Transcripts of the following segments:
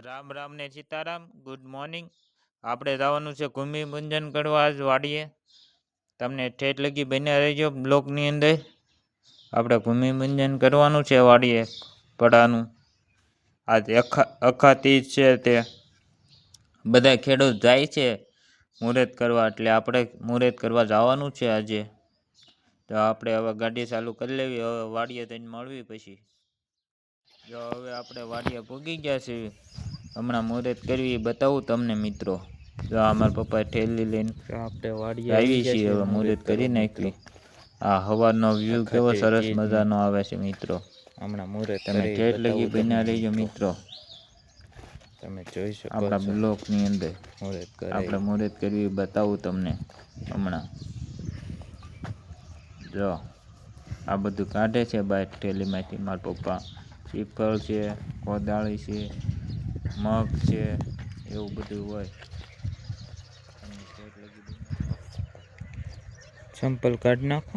રામ રામ ને Sitaram. Good morning. આપણે જવાનું છે ભૂમિ પૂજન કરવા આજ વાડીએ. તમને ઠેઠ લગી બન્યા રહેજો બ્લોકની અંદર. આપણે ભૂમિ પૂજન કરવાનું છે વાડીએ પડાનું. આજે અખા તીજ છે, તે બધા ખેડૂત જાય છે મુહૂર્ત કરવા, એટલે આપણે મુહૂર્ત કરવા જવાનું છે આજે. તો આપણે હવે ગાડી ચાલુ કરી લેવી, હવે વાડીએ થઈને મળવી પછી. જો હવે આપણે વાડીએ પૂગી ગયા છીએ, હમણાં મુહૂર્ત કરવી બતાવું તમને મિત્રો. જો અમારા પપ્પા ઠેલી લઈને આપણે વાડીએ આવી છીએ, છે હવે મુહૂર્ત કરી મિત્રો. નાખવી. આ હવાનો વ્યૂ કેવો સરસ તીજનું મજાનો આવે છે મિત્રો. હમણાં મુહૂર્ત તમે કરી ઠેઠ લગી બતાવું બન્યા તમને રહેજો મિત્રો. તમે જોઈ શકો આપણા છો બ્લોકની અંદર મુહૂર્ત આપણે કરાવી. મુહૂર્ત કરવી બતાવું તમને હમણાં. જો આ બધું કાઢે છે બહાર ઠેલીમાંથી મારા પપ્પા. શ્રીફળ છે, કોદાળી છે, મગ છે, એવું બધું હોય. તમને ઠેઠ લગી બન્યા ચંપલ કાઢ નાખો.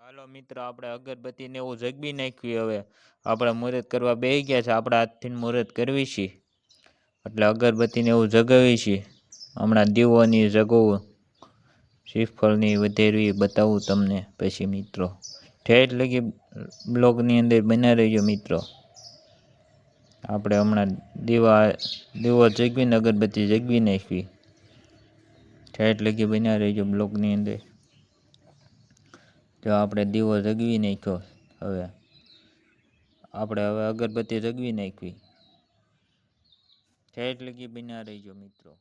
હાલો મિત્રો, આપણે અગરબત્તી ને એવું જગબી નાખ્યું. હવે આપણે મુહૂર્ત કરવા બેસી ગયા છે. આપણે હાથથી મુહૂર્ત કરવી છે, એટલે અગરબત્તી ને એવું જગાવી છે. હમણાં દીવોની જગવું, શ્રીફળની વધેરવી બતાવું તમને પછી મિત્રો. ઠેઠ લગી બ્લોગની અંદર બના રહેજો મિત્રો. આપણે હમણાં દીવો જગવીને અગરબત્તી જગવી નાખવી. ઠેઠ લગી બના રહેજો બ્લોગની અંદર. જો આપણે દીવો જગવી નાખ્યો. હવે આપણે અગરબત્તી જગવી નાખવી. ઠેઠ લગી બના રહેજો મિત્રો.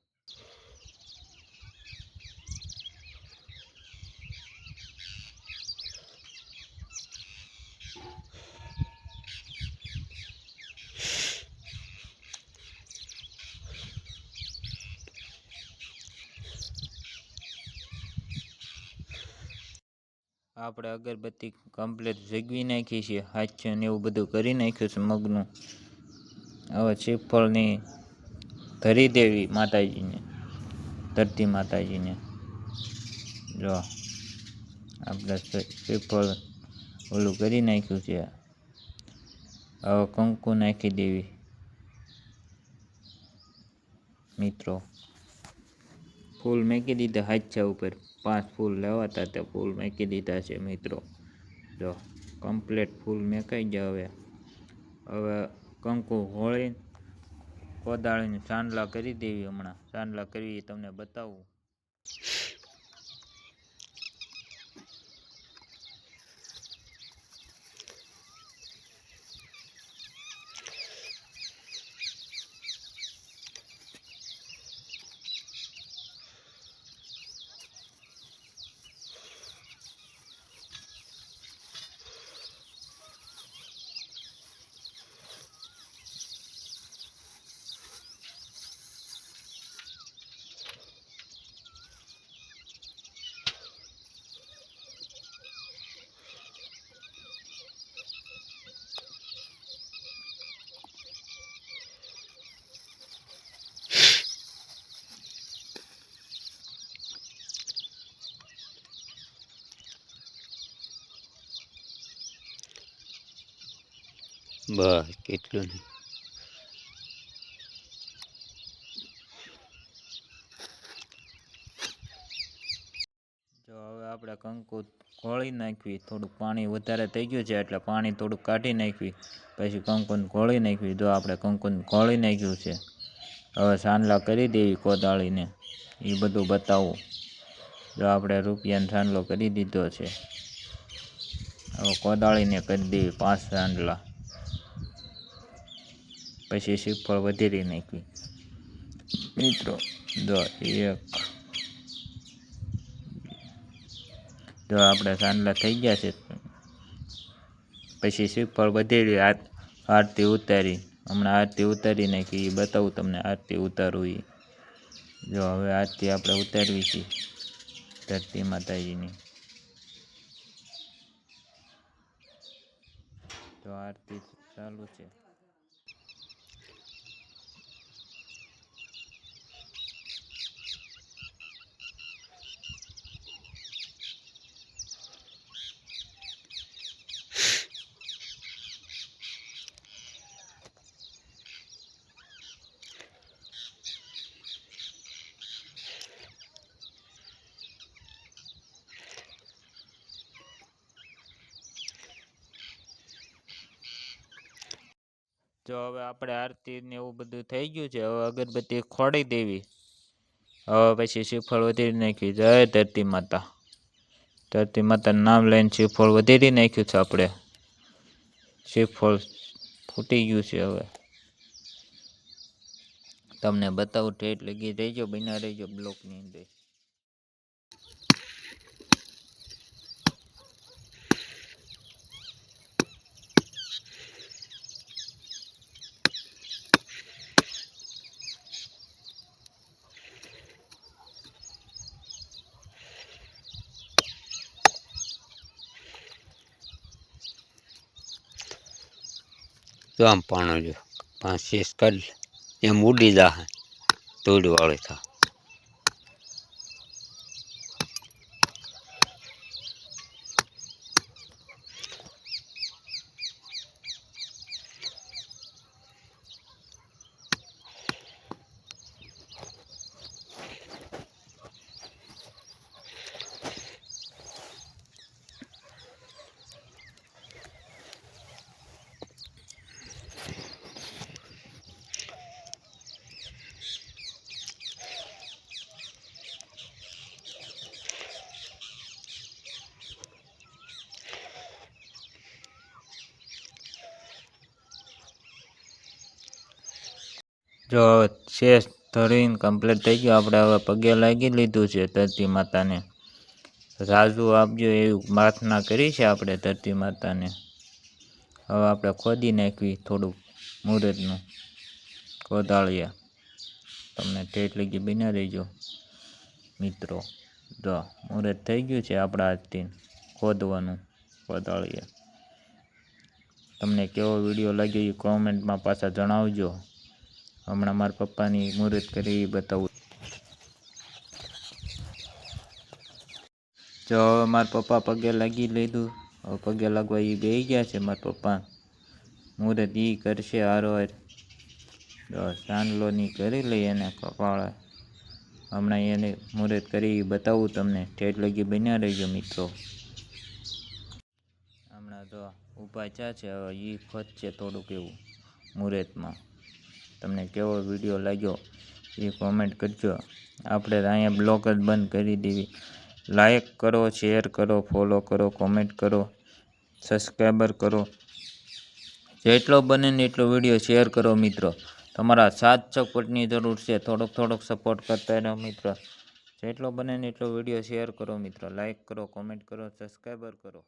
આપણે અગરબત્તી કમ્પ્લીટ જગવી નાખી છે. હાથ ને એવું બધું કરી નાખ્યું છે મગનું. હવે શ્રીફળની ધરી દેવી માતાજીને, ધરતી માતાજીને. જો આપણે શ્રીફળ ઓલું કરી નાખ્યું છે. હવે કંકુ નાખી દેવી મિત્રો. ફૂલ મેકી દીધા હાથા ઉપર. 5 ફૂલ લેવાતા તે ફૂલ મેકી દીધા છે મિત્રો. જો કમ્પ્લીટ ફૂલ મેકાઈ ગયા. હવે કંકુ હોળી કોદાળીને ચાંદલા કરી દેવી. હમણાં ચાંદલા કરવી તમને બતાવું. બસ કેટલું નહીં. જો હવે આપણે કંકુ ઘોળી નાખવી. થોડુંક પાણી વધારે થઈ ગયું છે, એટલે પાણી થોડુંક કાઢી નાખવી. પછી કંકુને ઘોળી નાખવી. જો આપણે કંકુને ઘોળી નાખ્યું છે. હવે ચાંદલા કરી દેવી કોદાળીને, એ બધું બતાવું. જો આપણે રૂપિયાનો ચાંદલો કરી દીધો છે. હવે કોદાળીને કરી દેવી 5 ચાંદલા. પછી શ્રીફળ વધેરી નાખવી મિત્રો. જો આપણે ચાંદલા થઈ ગયા છે. પછી શ્રીફળ વધેરી આરતી ઉતારી. હમણાં આરતી ઉતારી નાખી, એ બતાવું તમને આરતી ઉતારવું એ. જો હવે આરતી આપણે ઉતારવી છે ધરતી માતાજીની. તો આરતી ચાલુ છે. જો હવે આપણે આરતી ને એવું બધું થઈ ગયું છે. હવે અગરબત્તી ખોડી દેવી. હવે પછી શ્રીફળ વધેરી નાખ્યું. જય ધરતી માતા. ધરતી માતાનું નામ લઈને શ્રીફળ વધેરી નાખ્યું છે આપણે. શ્રીફળ ફૂટી ગયું છે. હવે તમને બતાવું ઠેઠ લગી રહેજો, બના રહેજો બ્લોકની અંદર. તો આમ પાણો જો 5-6 કાઢ એમ ઉડી જા તોડ વાળે થા. જો શેષ ધરીને કમ્પ્લીટ થઈ ગયું. આપણે હવે પગે લાગી લીધું છે ધરતી માતાને. રાજુ આપજો એવી પ્રાર્થના કરી છે આપણે ધરતી માતાને. હવે આપણે ખોદી નાખવી થોડુંક મુહૂર્તનું કોદાળિયા. તમને ઠેઠ લગી બના રહેજો મિત્રો. જો મુહૂર્ત થઈ ગયું છે આપણા હાથથી ખોદવાનું કોદાળિયા. તમને કેવો વિડીયો લાગ્યો એ કોમેન્ટમાં પાછા જણાવજો. હમણાં મારા પપ્પાની મુહૂર્ત કરી એ બતાવું. જો હવે મારા પપ્પા પગે લાગી લીધું. હવે પગે લાગવા એ બેસી ગયા છે મારા પપ્પા. મુહૂર્ત એ કરશે હારોહાર. જો ચાંદલોની કરી લઈ એને કપાળે. હમણાં એને મુહૂર્ત કરી એ બતાવું તમને. ઠેઠ લગી બન્યા રહેજો મિત્રો. હમણાં તો ઊભા થયા છે. હવે એ ખોદશે થોડુંક એવું મુહૂર્તમાં. તમને કેવો વિડીયો લાગ્યો એ કોમેન્ટ કરજો. આપણે અહીંયા બ્લોગ જ બંધ કરી દેવી. લાઈક કરો, શેર કરો, ફોલો કરો, કોમેન્ટ કરો, સબસ્ક્રાઈબર કરો. જેટલો બને ને એટલો વિડીયો શેર કરો મિત્રો. તમારા સાથ સપોર્ટની જરૂર છે. થોડોક સપોર્ટ કરતા રહો મિત્રો. જેટલો બને ને એટલો વિડીયો શેર કરો મિત્રો. લાઈક કરો, કોમેન્ટ કરો, સબસ્ક્રાઈબર કરો.